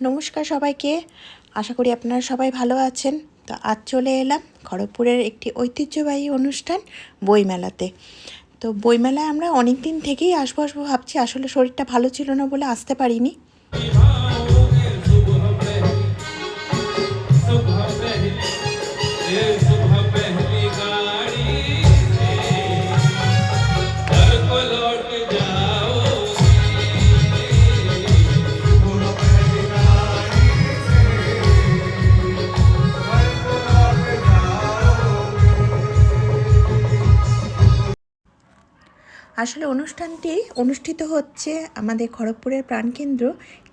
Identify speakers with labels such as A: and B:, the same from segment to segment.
A: নমস্কার সবাইকে, আশা করি আপনারা সবাই ভালো আছেন। তো আজ চলে এলাম খড়গপুরের একটি ঐতিহ্যবাহী অনুষ্ঠান বইমেলাতে। তো বইমেলায় আমরা অনেক দিন থেকেই আসবো ভাবছি, আসলে শরীরটা ভালো ছিল না বলে আসতে পারিনি। আসলে অনুষ্ঠানটি অনুষ্ঠিত হচ্ছে আমাদের খড়গপুরের প্রাণকেন্দ্র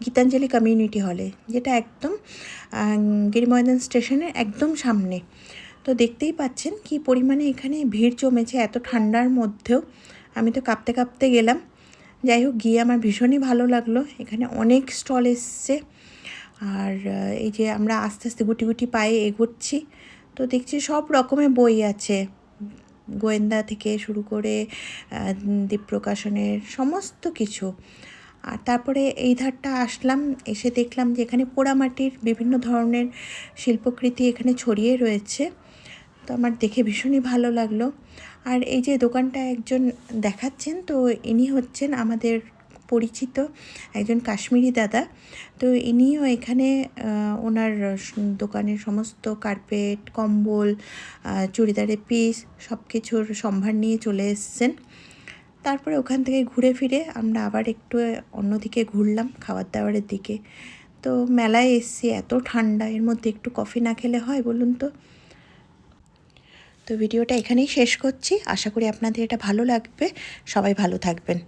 A: গীতাঞ্জলি কমিউনিটি হলে, যেটা একদম গিরিময়দান স্টেশনের একদম সামনে। তো দেখতেই পাচ্ছেন কি পরিমাণে এখানে ভিড় জমেছে এত ঠান্ডার মধ্যেও। আমি তো কাঁপতে কাঁপতে গেলাম। যাই হোক, গিয়ে আমার ভীষণই ভালো লাগলো। এখানে অনেক স্টল এসছে, আর এই যে আমরা আস্তে আস্তে গুটি গুটি পায়ে এগোচ্ছি, তো দেখছি সব রকমের বই আছে, গোয়েন্দা থেকে শুরু করে দীপপ্রকাশনের সমস্ত কিছু। আর তারপরে এই ধারটা আসলাম, এসে দেখলাম যে এখানে পোড়ামাটির বিভিন্ন ধরনের শিল্পকৃতি এখানে ছড়িয়ে রয়েছে। তো আমার দেখে ভীষণই ভালো লাগলো। আর এই যে দোকানটা একজন দেখাচ্ছেন, তো ইনি হচ্ছেন আমাদের পরিচিত একজন কাশ্মীরি দাদা। তো ইনিও এখানে ওনার দোকানের সমস্ত কার্পেট, কম্বল, চুড়িদারের পিস সব কিছুর সম্ভার নিয়ে চলে এসছেন। তারপরে ওখান থেকে ঘুরে ফিরে আমরা আবার একটু অন্যদিকে ঘুরলাম, খাবার দাবারের দিকে। তো মেলায় এসছি, এত ঠান্ডা, এর মধ্যে একটু কফি না খেলে হয় বলুন তো। তো ভিডিওটা এখানেই শেষ করছি, আশা করি আপনাদের এটা ভালো লাগবে। সবাই ভালো থাকবেন।